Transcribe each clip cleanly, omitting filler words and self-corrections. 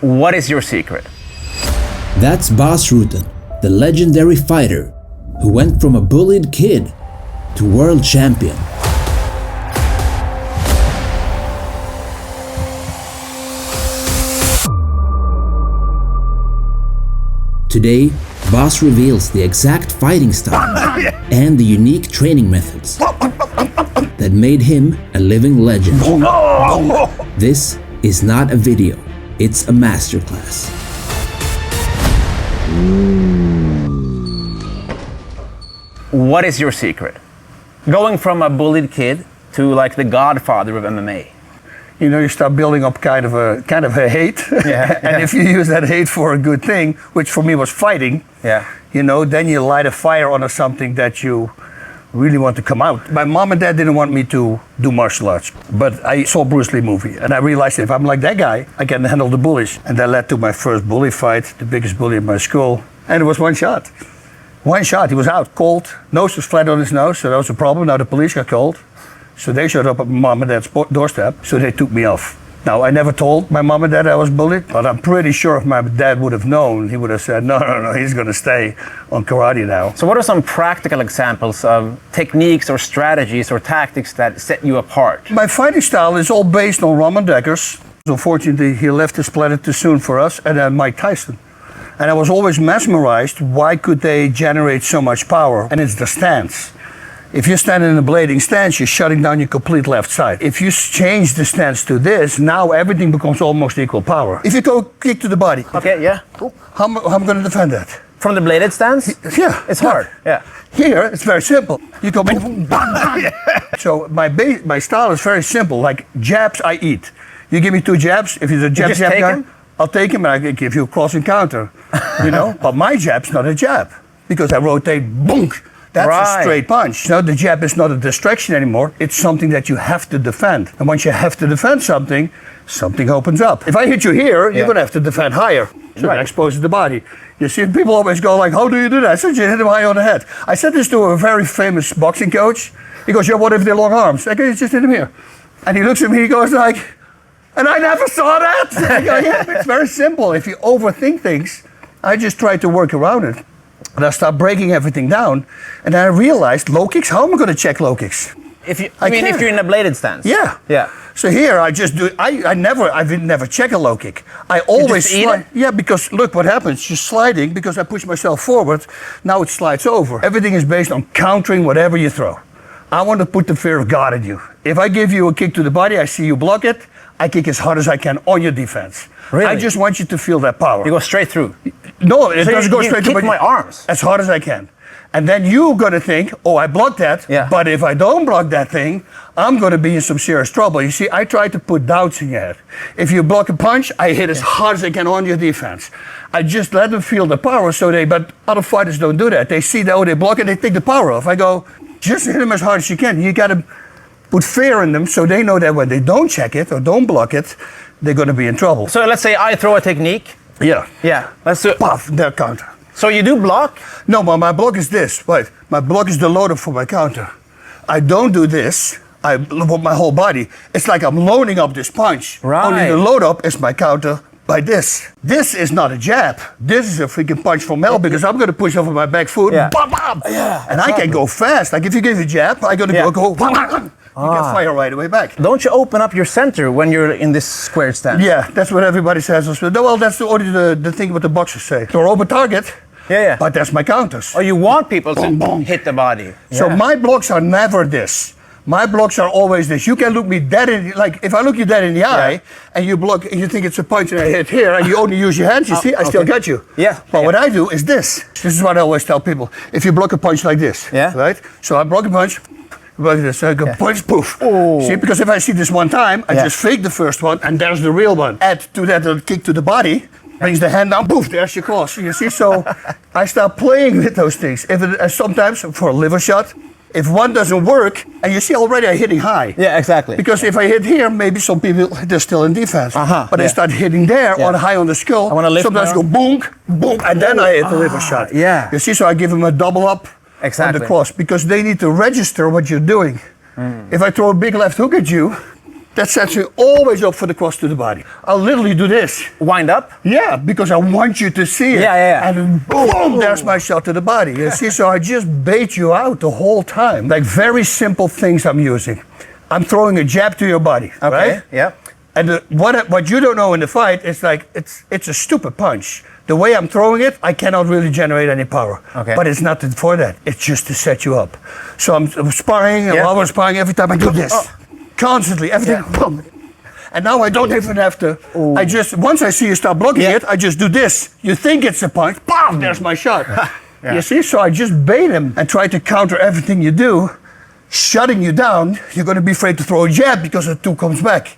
What is your secret? That's Bas Rutten, the legendary fighter who went from a bullied kid to world champion. Today, Bas reveals the exact fighting style and the unique training methods that made him a living legend. This is not a video, it's a masterclass. What is your secret? Going from a bullied kid to like the godfather of MMA. You know, you start building up kind of a hate. Yeah. And if you use that hate for a good thing, which for me was fighting, you know, then you light a fire onto something that you really want to come out. My mom and dad didn't want me to do martial arts, but I saw Bruce Lee movie and I realized if I'm like that guy, I can handle the bullies. And that led to my first bully fight, the biggest bully in my school. And it was one shot. One shot, he was out, cold, nose was flat on his nose, so that was a problem. Now the police got called. So they showed up at my mom and dad's doorstep, so they took me off. Now, I never told my mom and dad I was bullied, but I'm pretty sure if my dad would have known, he would have said, no, he's gonna stay on karate now. So what are some practical examples of techniques or strategies or tactics that set you apart? My fighting style is all based on Ramon Dekkers. Unfortunately, he left this planet too soon for us, and then Mike Tyson. And I was always mesmerized, why could they generate so much power? And it's the stance. If you stand in a blading stance, you're shutting down your complete left side. If you change the stance to this, now everything becomes almost equal power. If you go kick to the body. Okay, yeah, cool. How am I going to defend that? From the bladed stance? Yeah. It's hard, yeah. Here, it's very simple. You go, so my style is very simple, like jabs I eat. You give me 2 jabs, if you're a jab guy, I'll take him and I can give you a cross encounter, you know? But my jab's not a jab, because I rotate, boom. That's a straight punch. No, the jab is not a distraction anymore. It's something that you have to defend. And once you have to defend something, something opens up. If I hit you here, you're going to have to defend higher. So that exposes the body. You see, people always go like, how do you do that? I said, you hit him high on the head. I said this to a very famous boxing coach. He goes, yeah, what if they're long arms? I go, you just hit him here. And he looks at me, he goes like, and I never saw that. I go, yeah, it's very simple. If you overthink things, I just try to work around it. And I start breaking everything down, and then I realized low kicks. How am I going to check low kicks? If you're in a bladed stance? Yeah. Yeah. So here I just do. I never check a low kick. I always slide. Yeah, because look what happens. You're sliding because I push myself forward. Now it slides over. Everything is based on countering whatever you throw. I want to put the fear of God in you. If I give you a kick to the body, I see you block it. I kick as hard as I can on your defense. Really? I just want you to feel that power. You go straight through? No, it doesn't go straight through. Kick my arms. As hard as I can. And then you're going to think, oh, I blocked that. Yeah. But if I don't block that thing, I'm going to be in some serious trouble. You see, I try to put doubts in your head. If you block a punch, I hit as hard as I can on your defense. I just let them feel the power. But other fighters don't do that. They see that, oh, they block it, they take the power off. I go, just hit them as hard as you can. You got to put fear in them so they know that when they don't check it or don't block it, they're going to be in trouble. So let's say I throw a technique. Yeah. Yeah. Let's do it. Puff, their counter. So you do block? No, but my block is this. Wait, my block is the load up for my counter. I don't do this. I with my whole body. It's like I'm loading up this punch. Right. Only the load up is my counter by this. This is not a jab. This is a freaking punch from hell because I'm going to push over my back foot. Yeah. Bam, bam. Yeah, and I can go fast. Like if you give a jab, I'm going to go. Bam, bam. You get fire right away back. Don't you open up your center when you're in this square stance? Yeah, that's what everybody says. Well, that's the thing what the boxers say. Throw over target. Yeah. But that's my counters. Oh, you want people to hit the body. So my blocks are never this. My blocks are always this. You can look me dead in, like if I look you dead in the eye and you block, and you think it's a punch and I hit here and you only use your hands, you see, I still got you. Yeah. But what I do is this. This is what I always tell people. If you block a punch like this, right? So I block a punch, like this, I go punch, poof. Oh. See, because if I see this one time, I just fake the first one and there's the real one. Add to that a kick to the body, brings the hand down, poof, there's your cross. You see, so I start playing with those things. If it, sometimes for a liver shot, if one doesn't work, and you see already I'm hitting high. Yeah, exactly. Because if I hit here, maybe some people, they're still in defense. But I start hitting there on high on the skull. I want to lift sometimes go boom, boom, and then I hit the liver shot. Yeah. You see, so I give them a double up on the cross because they need to register what you're doing. If I throw a big left hook at you, That sets me always up for the cross to the body. I'll literally do this. Wind up? Yeah, because I want you to see it. Yeah. And then boom, there's my shot to the body. You see, so I just bait you out the whole time. Like very simple things I'm using. I'm throwing a jab to your body, right? Yeah. And what you don't know in the fight is like, it's a stupid punch. The way I'm throwing it, I cannot really generate any power. Okay. But it's not for that. It's just to set you up. So I'm sparring, and while we're sparring, every time I do this. Constantly, everything. Boom. And now I don't even have to. I just, once I see you start blocking it, I just do this. You think it's a punch, bam, there's my shot. You see, so I just bait him and try to counter everything you do. Shutting you down, you're going to be afraid to throw a jab because the two comes back.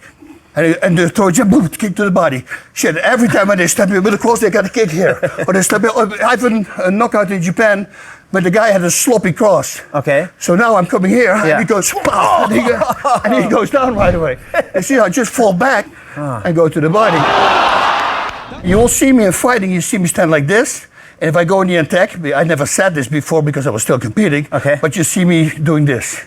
And they throw a jab, boom, kick to the body. Shit, every time when they step in with a cross, they got a kick here. Or they step in, I've been a knockout in Japan, but the guy had a sloppy cross. Okay. So now I'm coming here, and he goes, and he goes down right away. You see, I just fall back and go to the body. You will see me in fighting, you see me stand like this. And if I go in the attack, I never said this before because I was still competing, but you see me doing this.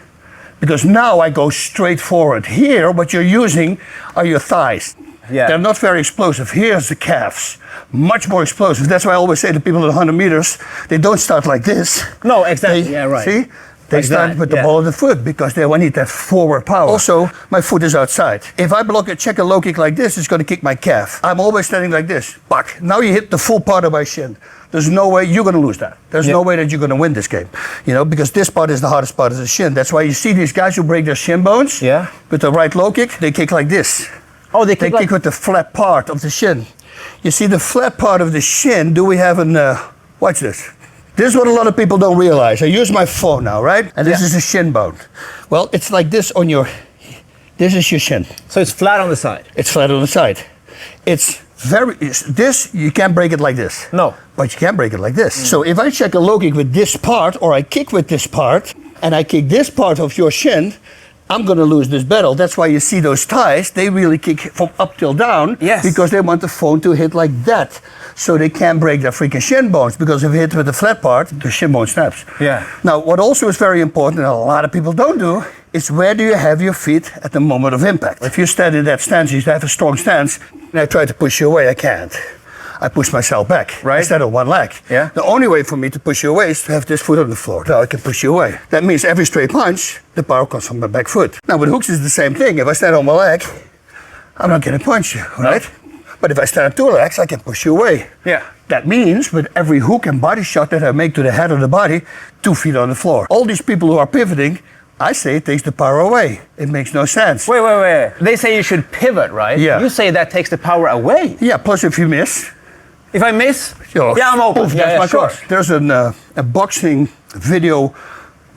Because now I go straight forward. Here, what you're using are your thighs. Yeah. They're not very explosive. Here's the calves. Much more explosive. That's why I always say to people at 100 meters, they don't start like this. No, exactly. Yeah, right. See? They start with the ball of the foot because they need that forward power. Also, my foot is outside. If I check a low kick like this, it's going to kick my calf. I'm always standing like this. Back. Now you hit the full part of my shin. There's no way you're going to lose that. There's no way that you're going to win this game. You know, because this part is the hardest part of the shin. That's why you see these guys who break their shin bones with the right low kick, they kick like this. Oh, they kick with the flat part of the shin. You see the flat part of the shin, do we have an, watch this. This is what a lot of people don't realize. I use my phone now, right? And this is the shin bone. Well, it's like this on your, this is your shin. So it's flat on the side? It's flat on the side. It's this, you can't break it like this. No. But you can break it like this. So if I check a low kick with this part, or I kick with this part, and I kick this part of your shin, I'm going to lose this battle. That's why you see those thighs, they really kick from up till down, because they want the phone to hit like that. So they can't break their freaking shin bones, because if you hit with the flat part, the shin bone snaps. Yeah. Now, what also is very important, and a lot of people don't do, is where do you have your feet at the moment of impact? If you stand in that stance, you have a strong stance, and I try to push you away, I can't. I push myself back, instead of one leg. Yeah. The only way for me to push you away is to have this foot on the floor. Now I can push you away. That means every straight punch, the power comes from my back foot. Now with hooks, it's the same thing. If I stand on my leg, I'm not going to punch you, right? But if I stand on two legs, I can push you away. Yeah. That means with every hook and body shot that I make to the head of the body, 2 feet on the floor. All these people who are pivoting, I say it takes the power away. It makes no sense. Wait. They say you should pivot, right? Yeah. You say that takes the power away. Yeah, plus if you miss. If I miss, I'm open. That's my cross. There's a boxing video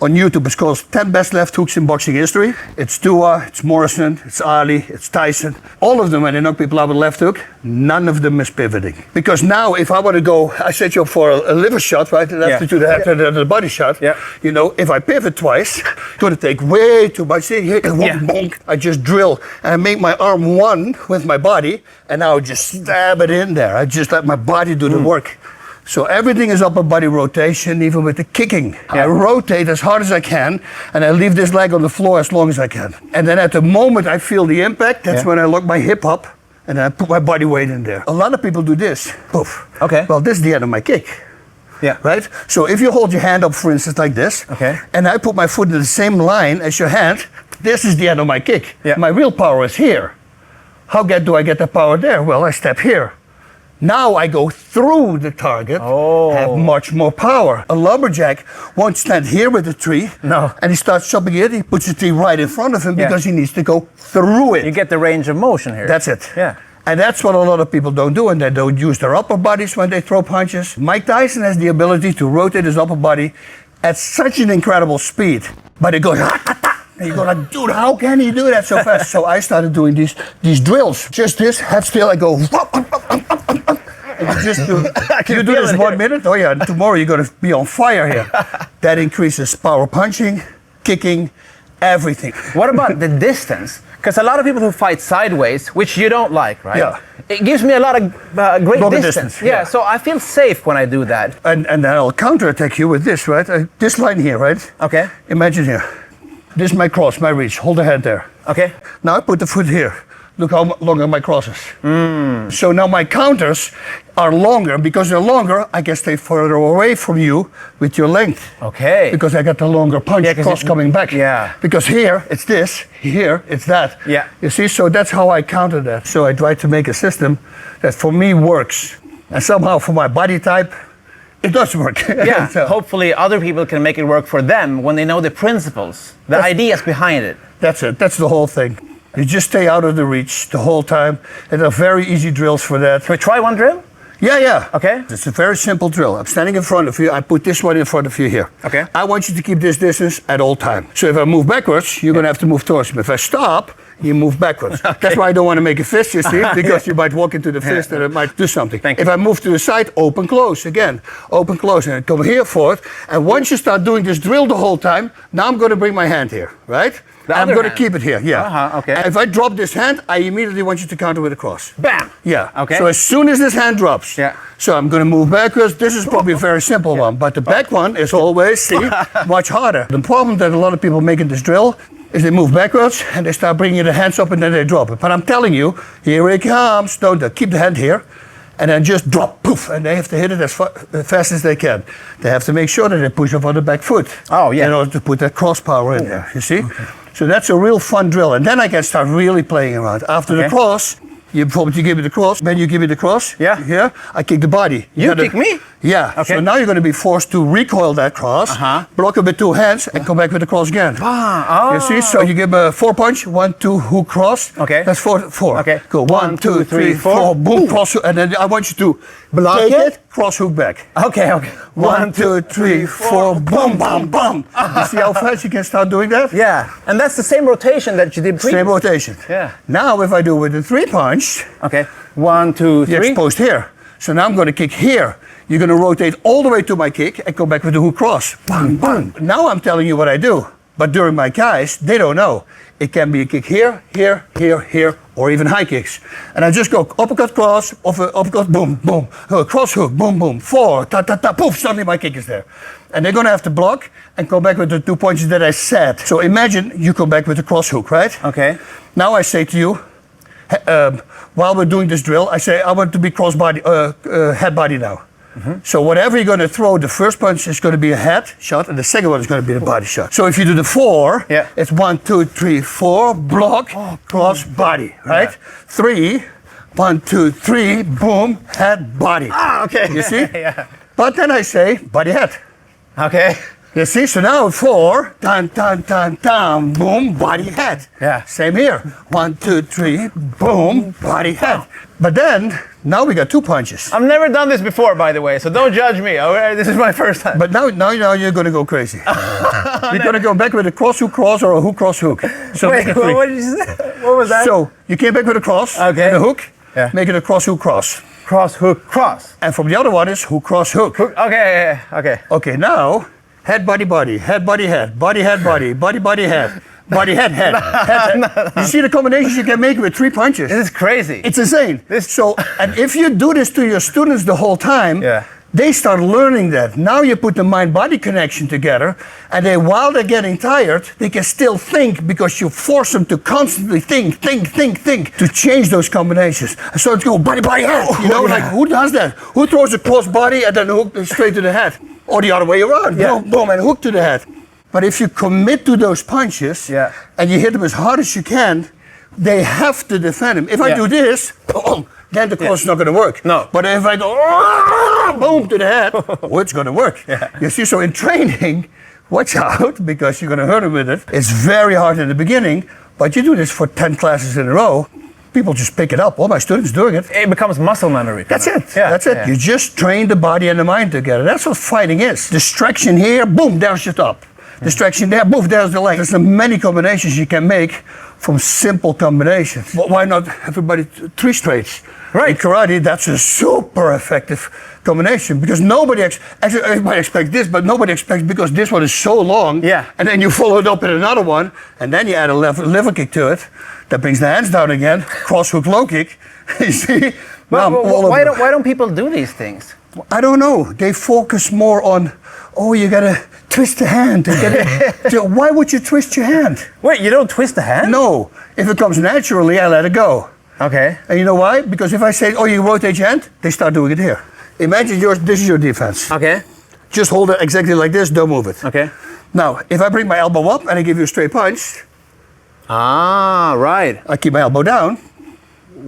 on YouTube. It's called 10 Best Left Hooks in Boxing History. It's Dua, it's Morrison, it's Ali, it's Tyson. All of them, when they knock people out with a left hook, none of them is pivoting. Because now, if I want to go, I set you up for a liver shot, right? Left to the head, the body shot. Yeah. You know, if I pivot twice, it's going to take way too much. See, here, bonk, I just drill, and I make my arm one with my body, and now I just stab it in there. I just let my body do the work. So everything is upper body rotation, even with the kicking. I rotate as hard as I can, and I leave this leg on the floor as long as I can. And then at the moment I feel the impact, that's when I lock my hip up, and then I put my body weight in there. A lot of people do this. Poof. Okay. Well, this is the end of my kick. Yeah. Right? So if you hold your hand up, for instance, like this, and I put my foot in the same line as your hand, this is the end of my kick. Yeah. My real power is here. How do I get the power there? Well, I step here. Now I go through the target, have much more power. A lumberjack won't stand here with the tree, and he starts chopping it, he puts the tree right in front of him because he needs to go through it. You get the range of motion here. That's it. Yeah. And that's what a lot of people don't do, and they don't use their upper bodies when they throw punches. Mike Tyson has the ability to rotate his upper body at such an incredible speed, but it goes, and you go like, dude, how can he do that so fast? So I started doing these drills. Just this, head still, I go, and you just do, you do this 1 minute, tomorrow you're going to be on fire here. That increases power punching, kicking, everything. What about the distance? Because a lot of people who fight sideways, which you don't like, right? Yeah. It gives me a lot of great Longer distance. Yeah, so I feel safe when I do that. And then I'll counterattack you with this, right? This line here, right? Okay. Imagine here. This is my cross, my reach. Hold the hand there. Okay. Now I put the foot here. Look how long my cross is. So now my counters are longer. Because they're longer, I can stay further away from you with your length. Okay. Because I got the longer punch, cross coming back. Yeah. Because here, it's this. Here, it's that. Yeah. You see, so that's how I counter that. So I try to make a system that for me works. And somehow for my body type, it does work. Yeah, So hopefully other people can make it work for them when they know the principles, the ideas behind it. that's it. That's the whole thing. You just stay out of the reach the whole time. And there are very easy drills for that. Can we try one drill? Yeah. Okay. It's a very simple drill. I'm standing in front of you. I put this one in front of you here. Okay. I want you to keep this distance at all times. So if I move backwards, you're going to have to move towards me. If I stop, you move backwards. Okay. That's why I don't want to make a fist, you see, because you might walk into the fist and it might do something. If I move to the side, open, close. Again, open, close. And I come here forward. And once you start doing this drill the whole time, now I'm going to bring my hand here, right? I'm going to keep it here, yeah. Okay. And if I drop this hand, I immediately want you to counter with a cross. Bam! Yeah. Okay. So as soon as this hand drops, so I'm going to move backwards. This is probably a very simple one, but the back one is always, see, much harder. The problem that a lot of people make in this drill is they move backwards and they start bringing the hands up and then they drop it. But I'm telling you, here it comes. Don't keep the hand here. And then just drop, poof, and they have to hit it as fast as they can. They have to make sure that they push up on the back foot. Oh, yeah. In order to put that cross power in there, you see? Okay. So that's a real fun drill. And then I can start really playing around. After the cross, you give me the cross, then you give me the cross. Yeah. Here, I kick the body. You kick me? Yeah. Okay. So now you're going to be forced to recoil that cross, block it with two hands, and come back with the cross again. You see? So you give a 4 punch, 1, 2, hook, cross. Okay. That's four. Okay. Go 1, 2, 3, 4. Boom, cross, and then I want you to block it, cross hook back. Okay. 1, 2, 3, 4. Boom, bam, bam. You see how fast you can start doing that? Yeah. And that's the same rotation that you did previously. Same rotation. Yeah. Now if I do with the 3 punch. Okay. 1, 2, 3. You're exposed here. So now I'm going to kick here. You're going to rotate all the way to my kick and go back with the hook cross. Bang, bang. Now I'm telling you what I do. But during my guys, they don't know. It can be a kick here, here, here, here, or even high kicks. And I just go uppercut cross, uppercut, boom, boom, cross hook, boom, boom, 4, ta, ta, ta, poof, suddenly my kick is there. And they're going to have to block and go back with the 2 punches that I said. So imagine you come back with the cross hook, right? Okay. Now I say to you, while we're doing this drill, I say I want to be cross body, head body now. So whatever you're going to throw, the first punch is going to be a head shot, and the second one is going to be the body shot. So if you do the 4, it's 1, 2, 3, 4, block, cross, body, right? 3, 1, 2, 3, boom, head, body. Okay. You see? But then I say body, head. Okay. You see, so now 4, tan, tan, tan, tan, boom, body, head. Yeah. Same here. 1, 2, 3, boom, body, head. But then, now we got 2 punches. I've never done this before, by the way, so don't judge me. Okay? This is my first time. But now you're going to go crazy. You're going to go back with a cross hook cross or a hook cross hook. So wait, what did you say? What was that? So you came back with a cross and a hook. Make it a cross hook cross. Cross hook cross. And from the other one is hook cross hook. Okay. Okay, now head body body, head body head, body head body, body body head. Body, head, head, head. You see the combinations you can make with 3 punches? This is crazy. It's insane. So, and if you do this to your students the whole time, they start learning that. Now you put the mind-body connection together, and they, while they're getting tired, they can still think because you force them to constantly think, to change those combinations. So it's go body, body, head. You know, like who does that? Who throws a cross body and then hook straight to the head? Or the other way around. Boom, boom, and hook to the head. But if you commit to those punches and you hit them as hard as you can, they have to defend them. If I do this, then the cross is not going to work. No. But if I go boom to the head, it's going to work. You see, so in training, watch out because you're going to hurt them with it. It's very hard in the beginning, but you do this for 10 classes in a row, people just pick it up. All my students doing it. It becomes muscle memory. That's it. That's it. You just train the body and the mind together. That's what fighting is. Distraction here, boom, there's your top. Distraction there, boom, there's the leg. There's many combinations you can make from simple combinations. Why not everybody 3 straights? Right. In karate, that's a super effective combination because everybody expects this, but nobody expects because this one is so long. And then you follow it up with another one, and then you add a liver kick to it. That brings the hands down again. Cross hook, low kick. You see? Now I'm all why over. don't people do these things? I don't know. They focus more on, oh, you gotta twist the hand. Why would you twist your hand? Wait, you don't twist the hand? No. If it comes naturally, I let it go. Okay. And you know why? Because if I say, oh, you rotate your hand, they start doing it here. Imagine this is your defense. Okay. Just hold it exactly like this, don't move it. Okay. Now, if I bring my elbow up and I give you a straight punch, Ah, right. I keep my elbow down,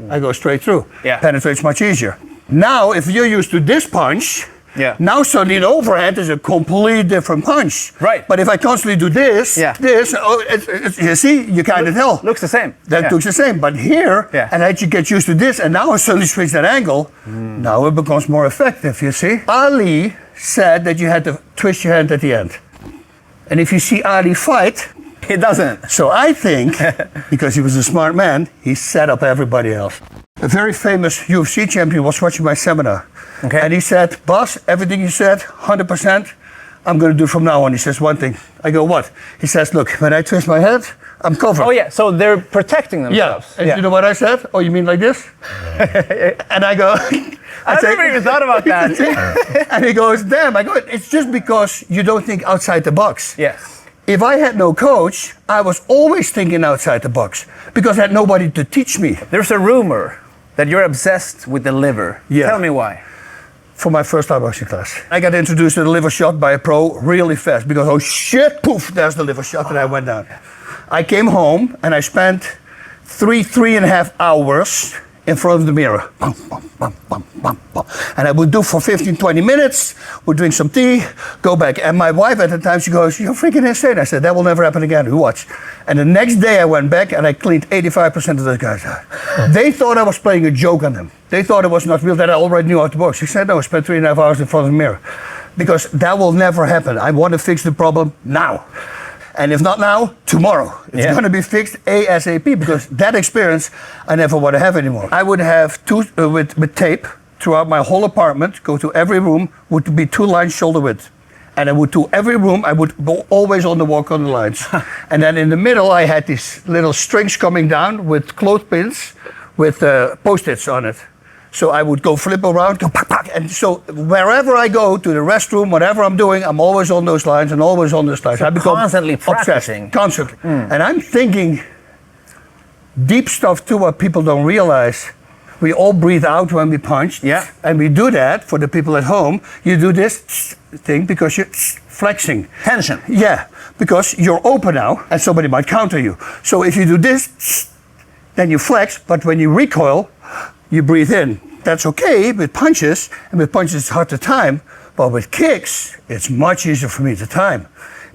I go straight through. Yeah. Penetrates much easier. Now, if you're used to this punch, Yeah. now suddenly an overhand is a completely different punch. Right. But if I constantly do this, Yeah. this, you see, you kind of tell. Looks the same. That Yeah. looks the same. But here, Yeah. and as you get used to this, and now I suddenly switch that angle, now it becomes more effective, you see. Ali said that you had to twist your hand at the end. And if you see Ali fight, It doesn't. so I think, because he was a smart man, he set up everybody else. A very famous UFC champion was watching my seminar. Okay. And he said, Bas, everything you said, 100%, I'm going to do from now on. He says one thing. I go, what? He says, look, when I twist my head, I'm covered. Oh yeah, so they're protecting Yeah. themselves. And you know what I said? Oh, you mean like this? And I go, I never even thought about that. and he goes, damn. I go, it's just because you don't think outside the box. Yes. If I had no coach, I was always thinking outside the box because I had nobody to teach me. There's a rumor that you're obsessed with the liver. Yeah. Tell me why. For my first Thai boxing class, I got introduced to the liver shot by a pro really fast because, oh shit, poof, there's the liver shot, and I went down. I came home and I spent 3.5 hours in front of the mirror. Bum, bum, bum, bum, bum, bum. And I would do for 15, 20 minutes, would drink some tea, go back. And my wife at the time, she goes, you're freaking insane. I said, that will never happen again. Watch. And the next day I went back and I cleaned 85% of those guys out. They thought I was playing a joke on them. They thought it was not real, that I already knew how to box. She said, no, I spent 3.5 hours in front of the mirror. Because that will never happen. I want to fix the problem now. And if not now, tomorrow. It's going to be fixed ASAP because that experience I never want to have anymore. I would have with tape throughout my whole apartment, go to every room, would be 2 lines shoulder width. And I would do every room, I would go always on the walk on the lines. And then in the middle, I had these little strings coming down with clothespins with Post-its on it. So I would go flip around, go pack, pack. And so wherever I go, to the restroom, whatever I'm doing, I'm always on those lines and always on those lines. So I become constantly obsessed, practicing. constantly. And I'm thinking deep stuff too, what people don't realize. We all breathe out when we punch. Yeah. And we do that for the people at home. You do this thing because you're flexing. Tension. Yeah, because you're open now and somebody might counter you. So if you do this, then you flex, but when you recoil, you breathe in. That's okay with punches, and with punches it's hard to time, but with kicks, it's much easier for me to time.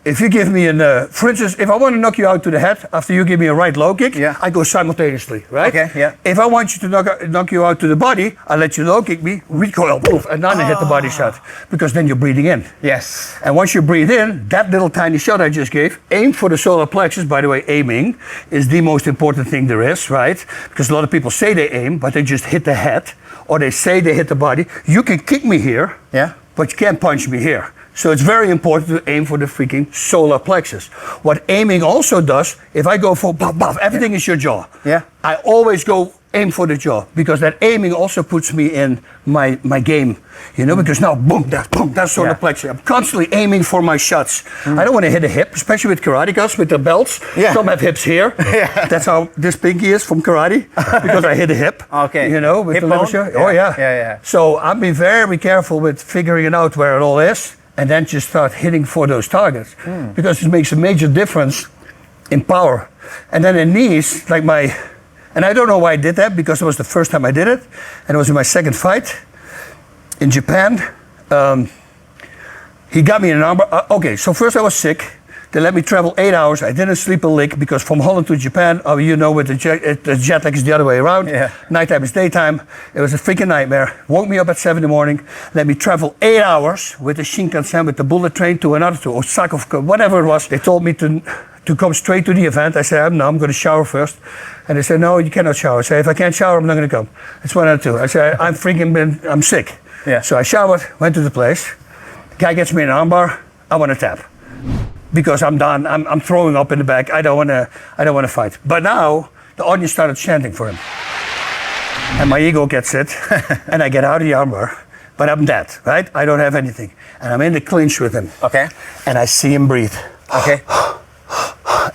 If you give me for instance, if I want to knock you out to the head after you give me a right low kick, Yeah. I go simultaneously, right? Okay, yeah. If I want you to knock you out to the body, I let you low kick me, recoil, poof, and then I hit the body shot, because then you're breathing in. Yes. And once you breathe in, that little tiny shot I just gave, aim for the solar plexus. By the way, aiming is the most important thing there is, right? Because a lot of people say they aim, but they just hit the head, or they say they hit the body. You can kick me here, Yeah. but you can't punch me here. So it's very important to aim for the freaking solar plexus. What aiming also does, if I go for buff, buff, everything is your jaw. Yeah. I always go aim for the jaw, because that aiming also puts me in my game, you know, because now boom, that's solar plexus. I'm constantly aiming for my shots. I don't want to hit a hip, especially with karate guys with the belts. Yeah. Some have hips here. Yeah. That's how this pinky is from karate, because I hit a hip. Okay. You know, with Hip the lever bone? shot. Yeah. Oh yeah. Yeah. So I've been very careful with figuring it out where it all is, and then just start hitting for those targets, because it makes a major difference in power. And then in knees, like and I don't know why I did that, because it was the first time I did it, and it was in my second fight in Japan. He got me in an armbar. Okay, so first I was sick. They let me travel 8 hours. I didn't sleep a lick, because from Holland to Japan, you know, with the jet lag is the other way around. Yeah. Nighttime is daytime. It was a freaking nightmare. Woke me up at 7 in the morning. Let me travel 8 hours with the Shinkansen, with the bullet train to Osaka, whatever it was. They told me to come straight to the event. I said, no, I'm going to shower first. And they said, no, you cannot shower. I said, if I can't shower, I'm not going to come. That's one out of two. I said, I'm sick. Yeah. So I showered, went to the place. Guy gets me an armbar. I want to tap, because I'm done. I'm throwing up in the back. I don't want to fight. But now the audience started chanting for him. and my ego gets it, and I get out of the armbar, but I'm dead, right? I don't have anything. And I'm in the clinch with him. Okay. And I see him breathe. Okay.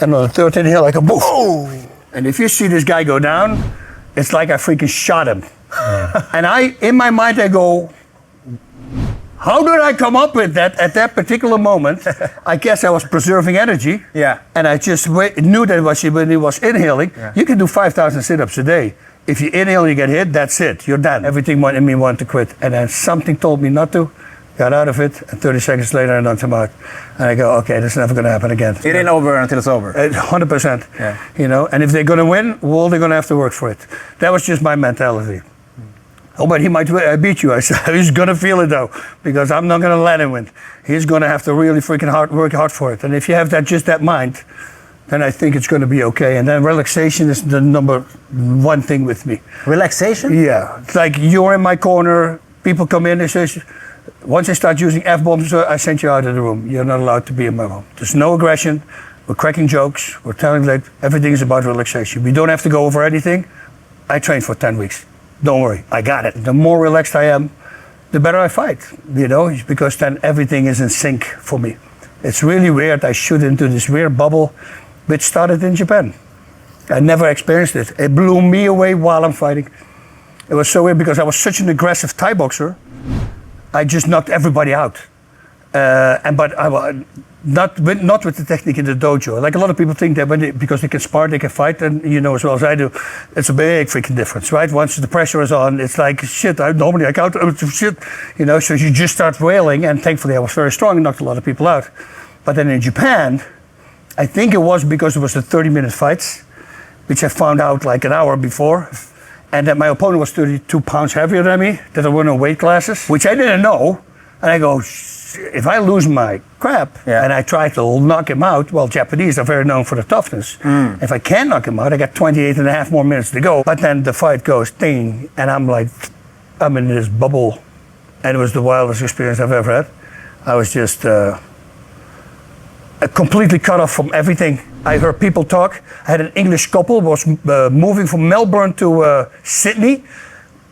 And on the third inhale, I go, boom. And if you see this guy go down, it's like I freaking shot him. And in my mind, I go, how did I come up with that at that particular moment? I guess I was preserving energy. Yeah. And I just knew that when he was inhaling, you can do 5,000 sit-ups a day. If you inhale, you get hit, that's it. You're done. Everything in me wanted to quit. And then something told me not to. Got out of it, and 30 seconds later, I knocked him out. And I go, okay, this is never going to happen again. It ain't over until it's over. 100%. Yeah. You know, and if they're going to win, well, they're going to have to work for it. That was just my mentality. Oh, but he might beat you. I said, he's going to feel it though, because I'm not going to let him win. He's going to have to really freaking work hard for it. And if you have just that mind, then I think it's going to be okay. And then relaxation is the number one thing with me. Relaxation? Yeah. It's like you're in my corner, people come in, they say, once I start using F-bombs, I send you out of the room. You're not allowed to be in my room. There's no aggression. We're cracking jokes. We're telling that everything is about relaxation. We don't have to go over anything. I trained for 10 weeks. Don't worry, I got it. The more relaxed I am, the better I fight, you know, because then everything is in sync for me. It's really weird. I shoot into this weird bubble, which started in Japan. I never experienced it. It blew me away while I'm fighting. It was so weird because I was such an aggressive Thai boxer. I just knocked everybody out. But I was not with the technique in the dojo. Like a lot of people think that because they can spar, they can fight, and you know as well as I do, it's a big freaking difference, right? Once the pressure is on, it's like shit. Normally I count shit, you know. So you just start wailing, and thankfully I was very strong and knocked a lot of people out. But then in Japan, I think it was because it was the 30-minute fights, which I found out like an hour before, and that my opponent was 32 pounds heavier than me. That there were no weight classes, which I didn't know, and I go, if I lose my crap and I try to knock him out, well, Japanese are very known for the toughness. If I can knock him out, I got 28 and a half more minutes to go. But then the fight goes ding, and I'm like, I'm in this bubble. And it was the wildest experience I've ever had. I was just completely cut off from everything. I heard people talk. I had an English couple was moving from Melbourne to Sydney.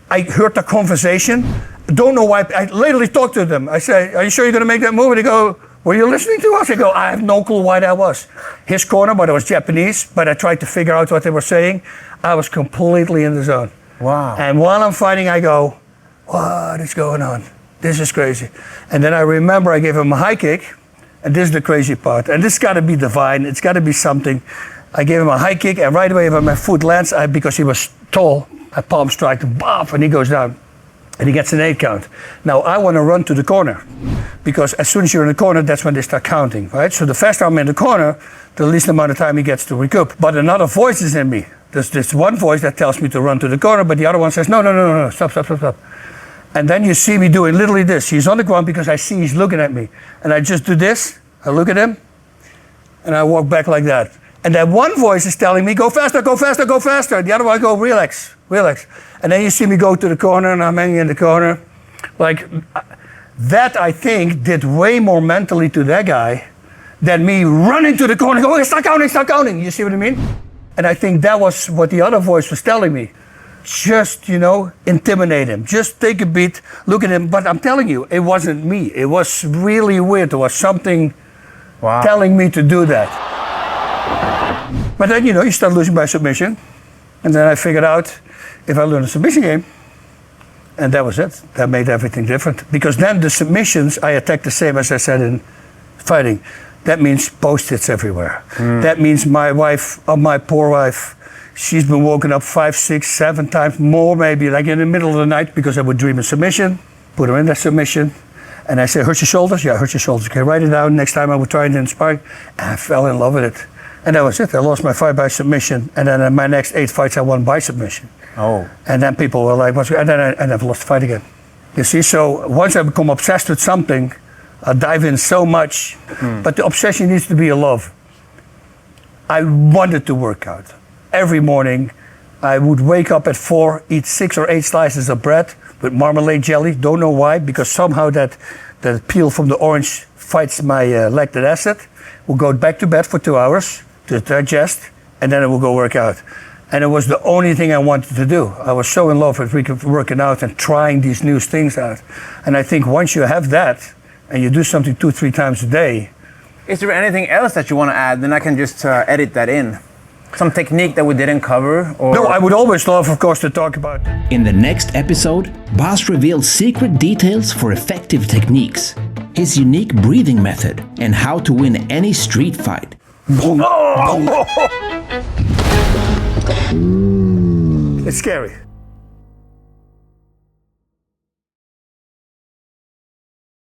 I heard the conversation. Don't know why. I literally talked to them. I say, are you sure you're going to make that move? And they go, were you listening to us? I go, I have no clue why that was. His corner, but it was Japanese, but I tried to figure out what they were saying. I was completely in the zone. Wow. And while I'm fighting, I go, what is going on? This is crazy. And then I remember I gave him a high kick, and this is the crazy part. And this got to be divine. It's got to be something. I gave him a high kick, and right away when my foot lands, because he was tall, I palm strike him, bop, and he goes down. And he gets an 8 count. Now I want to run to the corner, because as soon as you're in the corner, that's when they start counting, right? So the faster I'm in the corner, the least amount of time he gets to recoup. But another voice is in me. There's this one voice that tells me to run to the corner, but the other one says, no, stop. And then you see me doing literally this. He's on the ground because I see he's looking at me. And I just do this, I look at him, and I walk back like that. And that one voice is telling me, go faster, go faster, go faster. The other one, go relax. And then you see me go to the corner, and I'm hanging in the corner. Like, that I think did way more mentally to that guy than me running to the corner, going, start counting. You see what I mean? And I think that was what the other voice was telling me. Just, intimidate him. Just take a beat, look at him. But I'm telling you, it wasn't me. It was really weird. There was something telling me to do that. But then, you start losing by submission. And then I figured out, if I learn a submission game, and that was it. That made everything different. Because then the submissions, I attack the same as I said in fighting. That means post-its everywhere. That means my wife, my poor wife, she's been woken up 5, 6, 7 times more, maybe, like in the middle of the night, because I would dream a submission, put her in that submission, and I say, hurt your shoulders? Yeah, hurt your shoulders. Okay, write it down. Next time I would try it in sparring. And I fell in love with it. And that was it. I lost my fight by submission, and then in my next 8 fights I won by submission. Oh. And then people were like, and then I never lost the fight again. You see, so once I become obsessed with something, I dive in so much, but the obsession needs to be a love. I wanted to work out. Every morning, I would wake up at 4, eat 6 or 8 slices of bread with marmalade jelly. Don't know why, because somehow that peel from the orange fights my lactic acid. We'll go back to bed for 2 hours to digest, and then I will go work out. And it was the only thing I wanted to do. I was so in love with working out and trying these new things out. And I think once you have that, and you do something 2-3 times a day. Is there anything else that you want to add? Then I can just edit that in. Some technique that we didn't cover? Or... No, I would always love, of course, to talk about. In the next episode, Bas reveals secret details for effective techniques, his unique breathing method, and how to win any street fight. It's scary.